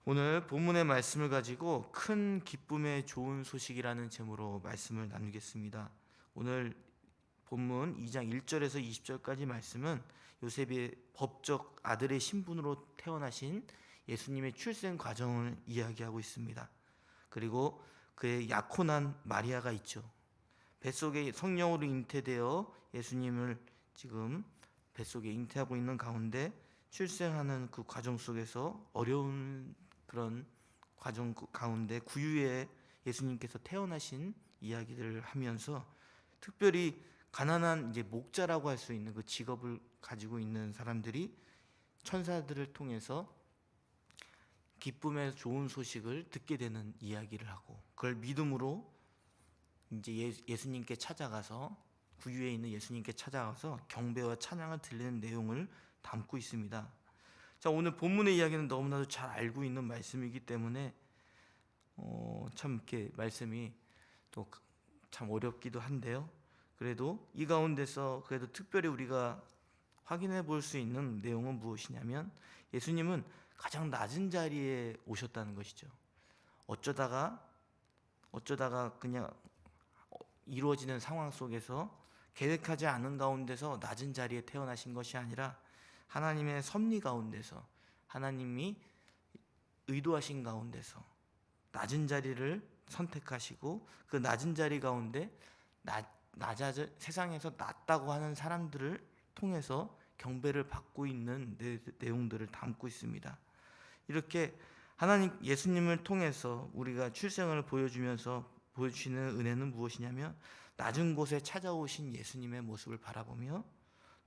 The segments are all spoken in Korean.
오늘 본문의 말씀을 가지고 큰 기쁨의 좋은 소식이라는 제목으로 말씀을 나누겠습니다. 오늘 본문 2장 1절에서 20절까지 말씀은 요셉의 법적 아들의 신분으로 태어나신 예수님의 출생 과정을 이야기하고 있습니다. 그리고 그의 약혼한 마리아가 있죠. 뱃속에 성령으로 잉태되어 예수님을 지금 뱃속에 잉태하고 있는 가운데 출생하는 그 과정 속에서 어려운 그런 과정 가운데 구유에 예수님께서 태어나신 이야기들을 하면서 특별히 가난한 이제 목자라고 할 수 있는 그 직업을 가지고 있는 사람들이 천사들을 통해서 기쁨의 좋은 소식을 듣게 되는 이야기를 하고 그걸 믿음으로 이제 예수님께 찾아가서 구유에 있는 예수님께 찾아가서 경배와 찬양을 드리는 내용을 담고 있습니다. 자, 오늘 본문의 이야기는 너무나도 잘 알고 있는 말씀이기 때문에 참 이렇게 말씀이 또 참 어렵기도 한데요. 그래도 이 가운데서 그래도 특별히 우리가 확인해 볼 수 있는 내용은 무엇이냐면 예수님은 가장 낮은 자리에 오셨다는 것이죠. 어쩌다가 그냥 이루어지는 상황 속에서 계획하지 않은 가운데서 낮은 자리에 태어나신 것이 아니라 하나님의 섭리 가운데서 하나님이 의도하신 가운데서 낮은 자리를 선택하시고 그 낮은 자리 가운데 세상에서 낮다고 하는 사람들을 통해서 경배를 받고 있는 내용들을 담고 있습니다. 이렇게 하나님 예수님을 통해서 우리가 출생을 보여주시는 은혜는 무엇이냐면 낮은 곳에 찾아오신 예수님의 모습을 바라보며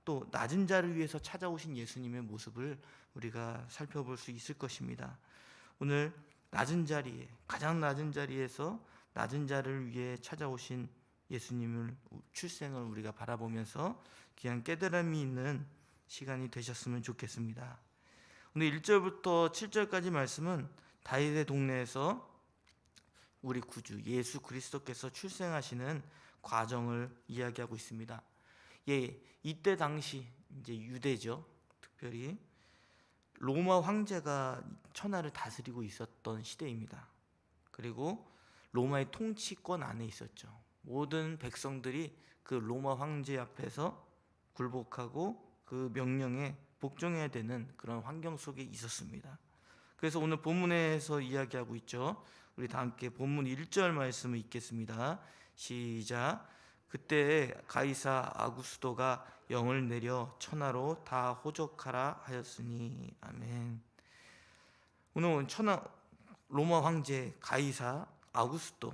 또 낮은 자를 위해서 찾아오신 예수님의 모습을 우리가 살펴볼 수 있을 것입니다. 오늘 낮은 자리에 가장 낮은 자리에서 낮은 자를 위해 찾아오신 예수님을 출생을 우리가 바라보면서 귀한 깨달음이 있는 시간이 되셨으면 좋겠습니다. 오늘 1절부터 7절까지 말씀은 다윗의 동네에서 우리 구주 예수 그리스도께서 출생하시는 과정을 이야기하고 있습니다. 예, 이때 당시 이제 유대죠. 특별히 로마 황제가 천하를 다스리고 있었던 시대입니다. 그리고 로마의 통치권 안에 있었죠. 모든 백성들이 그 로마 황제 앞에서 굴복하고 그 명령에 복종해야 되는 그런 환경 속에 있었습니다. 그래서 오늘 본문에서 이야기하고 있죠. 우리 다 함께 본문 1절 말씀을 읽겠습니다. 시작. 그때 가이사 아구스도가 영을 내려 천하로 다 호적하라 하였으니. 아멘. 오늘 로마 황제 가이사 아구스도,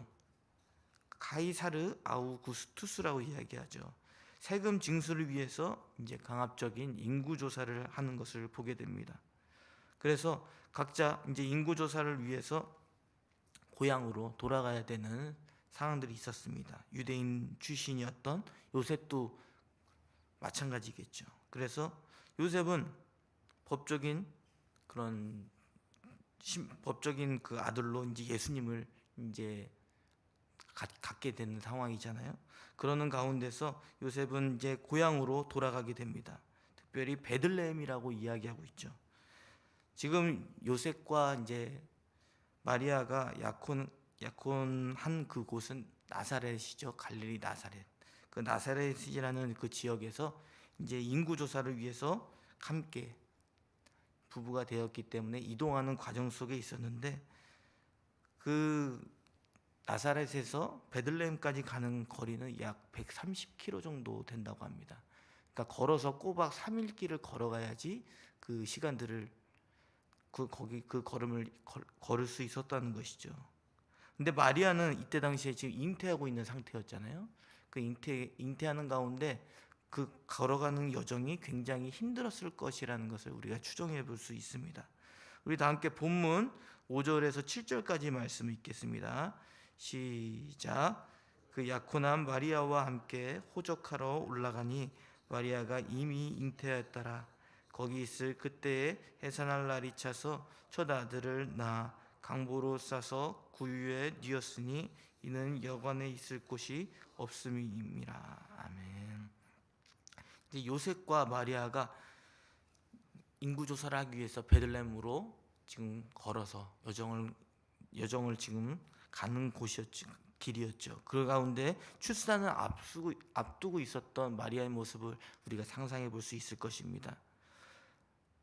가이사르 아우구스투스라고 이야기하죠. 세금 징수를 위해서 이제 강압적인 인구 조사를 하는 것을 보게 됩니다. 그래서 각자 이제 인구 조사를 위해서 고향으로 돌아가야 되는 상황들이 있었습니다. 유대인 출신이었던 요셉도 마찬가지겠죠. 그래서 요셉은 법적인 그 아들로 이제 예수님을 이제 갖게 되는 상황이잖아요. 그러는 가운데서 요셉은 이제 고향으로 돌아가게 됩니다. 특별히 베들레헴이라고 이야기하고 있죠. 지금 요셉과 이제 마리아가 약혼한 그곳은 나사렛이죠. 갈릴리 나사렛. 그 나사렛이라는 그 지역에서 이제 인구 조사를 위해서 함께 부부가 되었기 때문에 이동하는 과정 속에 있었는데 그 나사렛에서 베들레헴까지 가는 거리는 약 130km 정도 된다고 합니다. 그러니까 걸어서 꼬박 3일 길을 걸어가야지 그 시간들을 그 걸음을 걸을 수 있었다는 것이죠. 근데 마리아는 이때 당시에 지금 잉태하고 있는 상태였잖아요. 그 잉태하는 가운데 그 걸어가는 여정이 굉장히 힘들었을 것이라는 것을 우리가 추정해 볼 수 있습니다. 우리 다 함께 본문 5절에서 7절까지 말씀을 읽겠습니다. 시작. 그 약혼한 마리아와 함께 호적하러 올라가니 마리아가 이미 잉태하였더라. 거기 있을 그때에 해산할 날이 차서 첫 아들을 낳아 강보로 싸서 구유에 뉘었으니 이는 여관에 있을 곳이 없음이니라. 아멘. 이제 요셉과 마리아가 인구 조사를 하기 위해서 베들레헴으로 지금 걸어서 여정을 지금 가는 길이었죠. 그 가운데 출산을 앞두고 있었던 마리아의 모습을 우리가 상상해 볼 수 있을 것입니다.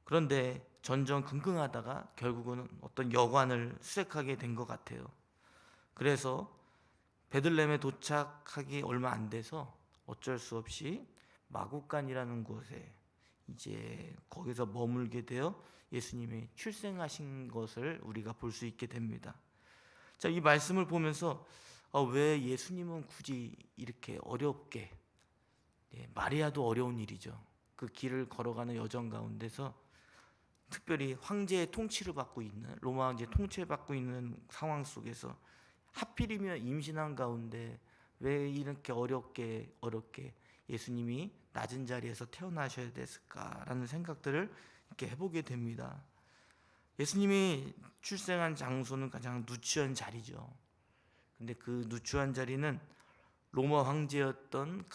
그런데 전전긍긍하다가 결국은 어떤 여관을 수색하게 된 것 같아요. 그래서 베들레헴에 도착하기 얼마 안 돼서 어쩔 수 없이 마구간이라는 곳에 이제 거기서 머물게 되어 예수님이 출생하신 것을 우리가 볼 수 있게 됩니다. 자, 이 말씀을 보면서 왜 예수님은 굳이 이렇게 어렵게, 마리아도 어려운 일이죠. 그 길을 걸어가는 여정 가운데서 특별히 황제의 통치를 받고 있는, 로마 황제의 통치를 받고 있는 상황 속에서 하필이면 임신한 가운데 왜 이렇게 어렵게 예수님이 낮은 자리에서 태어나셔야 됐을까라는 생각들을 이렇게 해보게 됩니다. 예수님이 출생한 장소는 가장 누추한 자리죠. 근데 그 누추한 자리는 로마 황제였던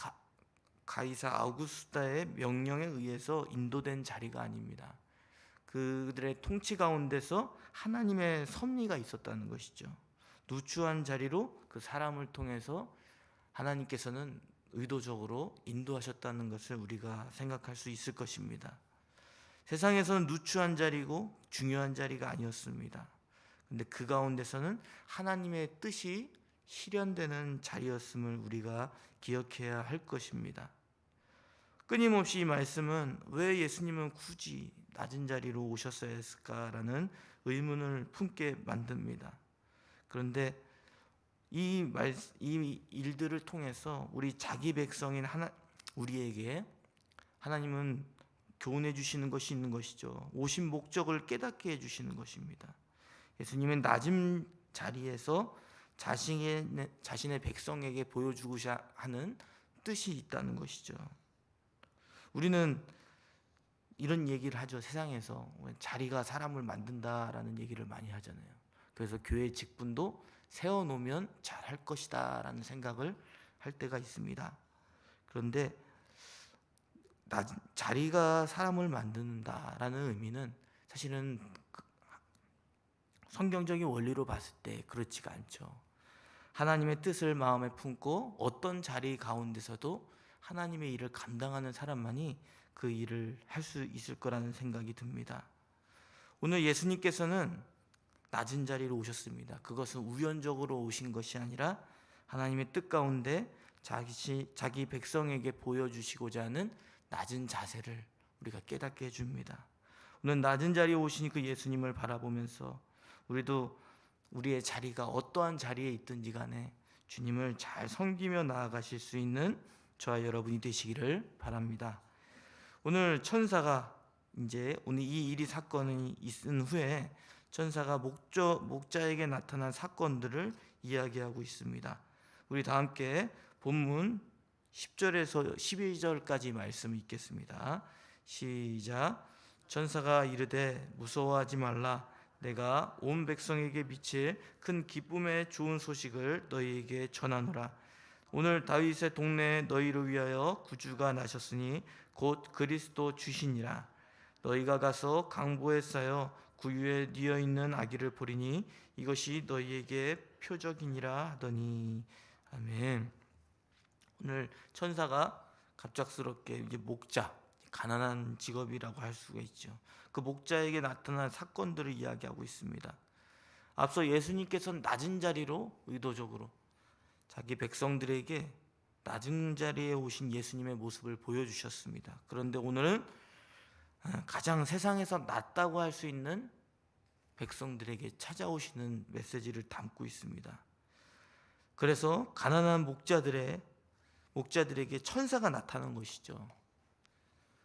가이사 아우구스타의 명령에 의해서 인도된 자리가 아닙니다. 그들의 통치 가운데서 하나님의 섭리가 있었다는 것이죠. 누추한 자리로 그 사람을 통해서 하나님께서는 의도적으로 인도하셨다는 것을 우리가 생각할 수 있을 것입니다. 세상에서는 누추한 자리고 중요한 자리가 아니었습니다. 근데 그 가운데서는 하나님의 뜻이 실현되는 자리였음을 우리가 기억해야 할 것입니다. 끊임없이 이 말씀은 왜 예수님은 굳이 낮은 자리로 오셨어야 했을까라는 의문을 품게 만듭니다. 그런데 이 일들을 통해서 우리 자기 백성인 우리에게 하나님은 교훈해 주시는 것이 있는 것이죠. 오신 목적을 깨닫게 해 주시는 것입니다. 예수님은 낮은 자리에서 자신의 백성에게 보여주고자 하는 뜻이 있다는 것이죠. 우리는 이런 얘기를 하죠. 세상에서 자리가 사람을 만든다라는 얘기를 많이 하잖아요. 그래서 교회 직분도 세워놓으면 잘할 것이다 라는 생각을 할 때가 있습니다. 그런데 자리가 사람을 만든다라는 의미는 사실은 성경적인 원리로 봤을 때 그렇지가 않죠. 하나님의 뜻을 마음에 품고 어떤 자리 가운데서도 하나님의 일을 감당하는 사람만이 그 일을 할 수 있을 거라는 생각이 듭니다. 오늘 예수님께서는 낮은 자리로 오셨습니다. 그것은 우연적으로 오신 것이 아니라 하나님의 뜻 가운데 자기 백성에게 보여주시고자 하는 낮은 자세를 우리가 깨닫게 해줍니다. 오늘 낮은 자리에 오신 그 예수님을 바라보면서 우리도 우리의 자리가 어떠한 자리에 있든지 간에 주님을 잘 섬기며 나아가실 수 있는 저와 여러분이 되시기를 바랍니다. 오늘 천사가 오늘 이 사건이 있은 후에 천사가 목자에게 나타난 사건들을 이야기하고 있습니다. 우리 다 함께 본문 10절에서 12절까지 말씀 읽겠습니다. 시작. 천사가 이르되 무서워하지 말라. 내가 온 백성에게 미칠 큰 기쁨의 좋은 소식을 너희에게 전하노라. 오늘 다윗의 동네에 너희를 위하여 구주가 나셨으니 곧 그리스도 주시니라. 너희가 가서 강보에 쌓여 구유에 뉘어 있는 아기를 보리니 이것이 너희에게 표적이니라 하더니. 아멘. 오늘 천사가 갑작스럽게 목자, 가난한 직업이라고 할 수가 있죠. 그 목자에게 나타난 사건들을 이야기하고 있습니다. 앞서 예수님께서는 낮은 자리로 의도적으로 자기 백성들에게 낮은 자리에 오신 예수님의 모습을 보여주셨습니다. 그런데 오늘은 가장 세상에서 낮다고 할 수 있는 백성들에게 찾아오시는 메시지를 담고 있습니다. 그래서 가난한 목자들에게 천사가 나타난 것이죠.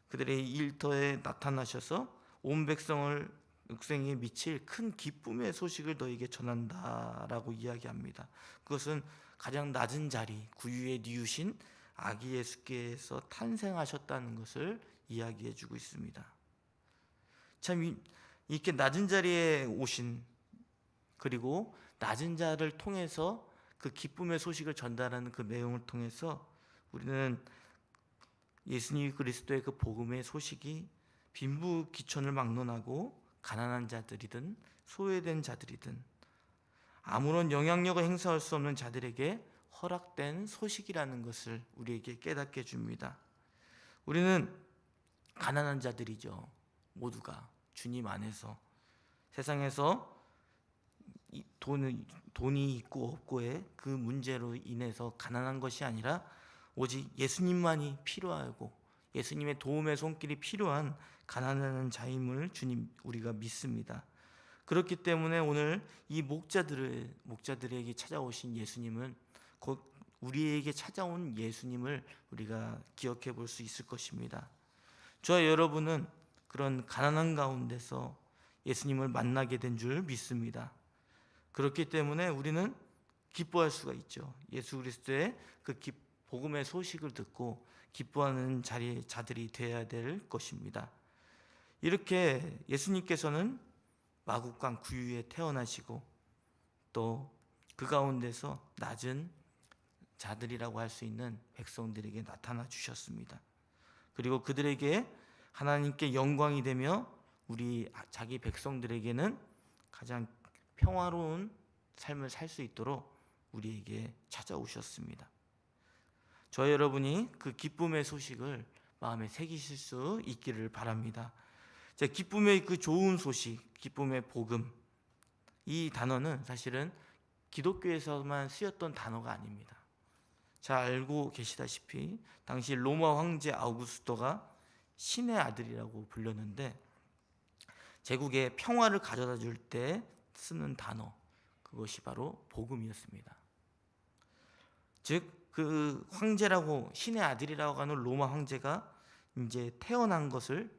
그들의 일터에 나타나셔서 온 백성에 미칠 큰 기쁨의 소식을 너에게 전한다라고 이야기합니다. 그것은 가장 낮은 자리, 구유에 뉘우신 아기 예수께서 탄생하셨다는 것을 이야기해 주고 있습니다. 참 이렇게 낮은 자리에 오신, 그리고 낮은 자를 통해서 그 기쁨의 소식을 전달하는 그 내용을 통해서 우리는 예수님 그리스도의 그 복음의 소식이 빈부귀천을 막론하고 가난한 자들이든 소외된 자들이든 아무런 영향력을 행사할 수 없는 자들에게 허락된 소식이라는 것을 우리에게 깨닫게 해줍니다. 우리는 가난한 자들이죠. 모두가 주님 안에서 세상에서 돈이 있고 없고의 그 문제로 인해서 가난한 것이 아니라 오직 예수님만이 필요하고 예수님의 도움의 손길이 필요한 가난한 자임을 주님 우리가 믿습니다. 그렇기 때문에 오늘 이 목자들에게 찾아오신 예수님은 곧 우리에게 찾아온 예수님을 우리가 기억해 볼 수 있을 것입니다. 저와 여러분은 그런 가난한 가운데서 예수님을 만나게 된 줄 믿습니다. 그렇기 때문에 우리는 기뻐할 수가 있죠. 예수 그리스도의 그 복음의 소식을 듣고 기뻐하는 자들이 되어야 될 것입니다. 이렇게 예수님께서는 마국간 구유에 태어나시고 또 그 가운데서 낮은 자들이라고 할 수 있는 백성들에게 나타나 주셨습니다. 그리고 그들에게 하나님께 영광이 되며 우리 자기 백성들에게는 가장 평화로운 삶을 살 수 있도록 우리에게 찾아오셨습니다. 저 여러분이 그 기쁨의 소식을 마음에 새기실 수 있기를 바랍니다. 기쁨의 그 좋은 소식, 기쁨의 복음, 이 단어는 사실은 기독교에서만 쓰였던 단어가 아닙니다. 잘 알고 계시다시피 당시 로마 황제 아우구스토가 신의 아들이라고 불렸는데 제국에 평화를 가져다 줄 때 쓰는 단어, 그것이 바로 복음이었습니다. 즉 그 황제라고 신의 아들이라고 하는 로마 황제가 이제 태어난 것을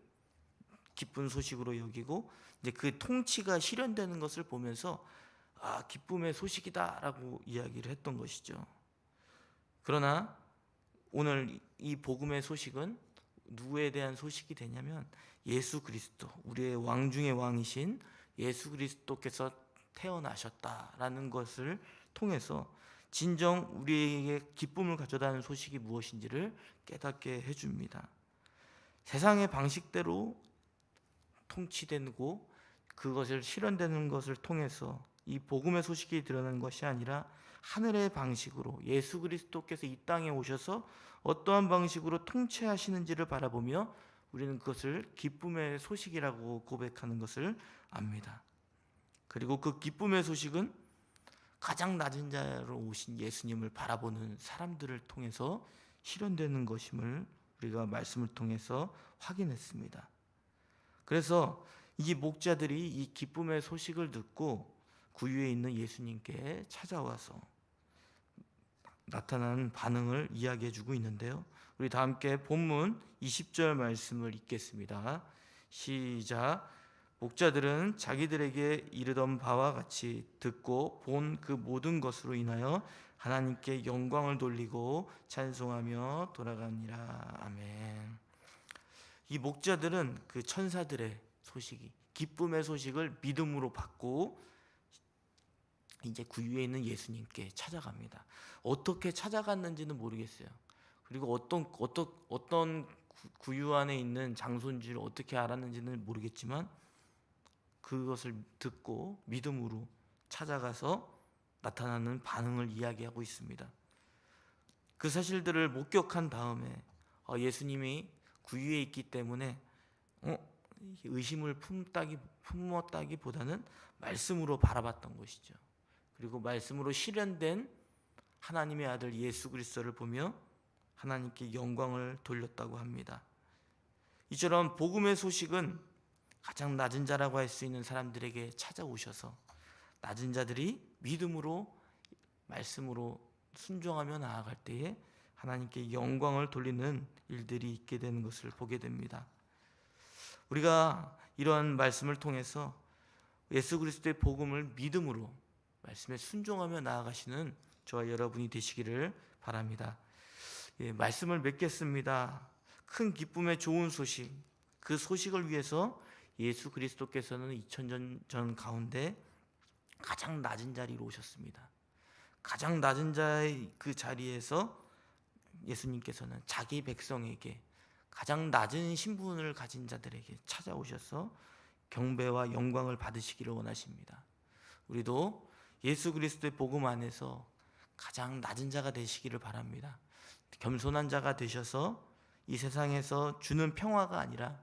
기쁜 소식으로 여기고 이제 그 통치가 실현되는 것을 보면서 기쁨의 소식이다라고 이야기를 했던 것이죠. 그러나 오늘 이 복음의 소식은 누구에 대한 소식이 되냐면 예수 그리스도, 우리의 왕 중의 왕이신 예수 그리스도께서 태어나셨다라는 것을 통해서 진정 우리에게 기쁨을 가져다는 소식이 무엇인지를 깨닫게 해줍니다. 세상의 방식대로 통치되고 그것을 실현되는 것을 통해서 이 복음의 소식이 드러나는 것이 아니라 하늘의 방식으로 예수 그리스도께서 이 땅에 오셔서 어떠한 방식으로 통치하시는지를 바라보며 우리는 그것을 기쁨의 소식이라고 고백하는 것을 압니다. 그리고 그 기쁨의 소식은 가장 낮은 자로 오신 예수님을 바라보는 사람들을 통해서 실현되는 것임을 우리가 말씀을 통해서 확인했습니다. 그래서 이 목자들이 이 기쁨의 소식을 듣고 구유에 있는 예수님께 찾아와서 나타나는 반응을 이야기해 주고 있는데요. 우리 다 함께 본문 20절 말씀을 읽겠습니다. 시작. 목자들은 자기들에게 이르던 바와 같이 듣고 본 그 모든 것으로 인하여 하나님께 영광을 돌리고 찬송하며 돌아가니라. 아멘. 이 목자들은 그 천사들의 소식이 기쁨의 소식을 믿음으로 받고 이제 구유에 있는 예수님께 찾아갑니다. 어떻게 찾아갔는지는 모르겠어요. 그리고 어떤 구유 안에 있는 장소인지를 어떻게 알았는지는 모르겠지만 그것을 듣고 믿음으로 찾아가서 나타나는 반응을 이야기하고 있습니다. 그 사실들을 목격한 다음에 예수님이 구유에 있기 때문에 의심을 품었다기보다는 말씀으로 바라봤던 것이죠. 그리고 말씀으로 실현된 하나님의 아들 예수 그리스도를 보며 하나님께 영광을 돌렸다고 합니다. 이처럼 복음의 소식은 가장 낮은 자라고 할 수 있는 사람들에게 찾아오셔서 낮은 자들이 믿음으로 말씀으로 순종하며 나아갈 때에 하나님께 영광을 돌리는 일들이 있게 되는 것을 보게 됩니다. 우리가 이러한 말씀을 통해서 예수 그리스도의 복음을 믿음으로 말씀에 순종하며 나아가시는 저와 여러분이 되시기를 바랍니다. 말씀을 맺겠습니다. 큰 기쁨의 좋은 소식, 그 소식을 위해서 예수 그리스도께서는 2000년 전 가운데 가장 낮은 자리로 오셨습니다. 가장 낮은 자의 그 자리에서 예수님께서는 자기 백성에게 가장 낮은 신분을 가진 자들에게 찾아오셔서 경배와 영광을 받으시기를 원하십니다. 우리도 예수 그리스도의 복음 안에서 가장 낮은 자가 되시기를 바랍니다. 겸손한 자가 되셔서 이 세상에서 주는 평화가 아니라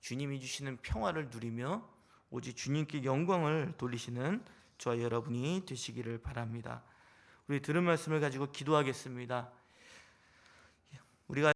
주님이 주시는 평화를 누리며 오직 주님께 영광을 돌리시는 저와 여러분이 되시기를 바랍니다. 우리 들은 말씀을 가지고 기도하겠습니다. 우리가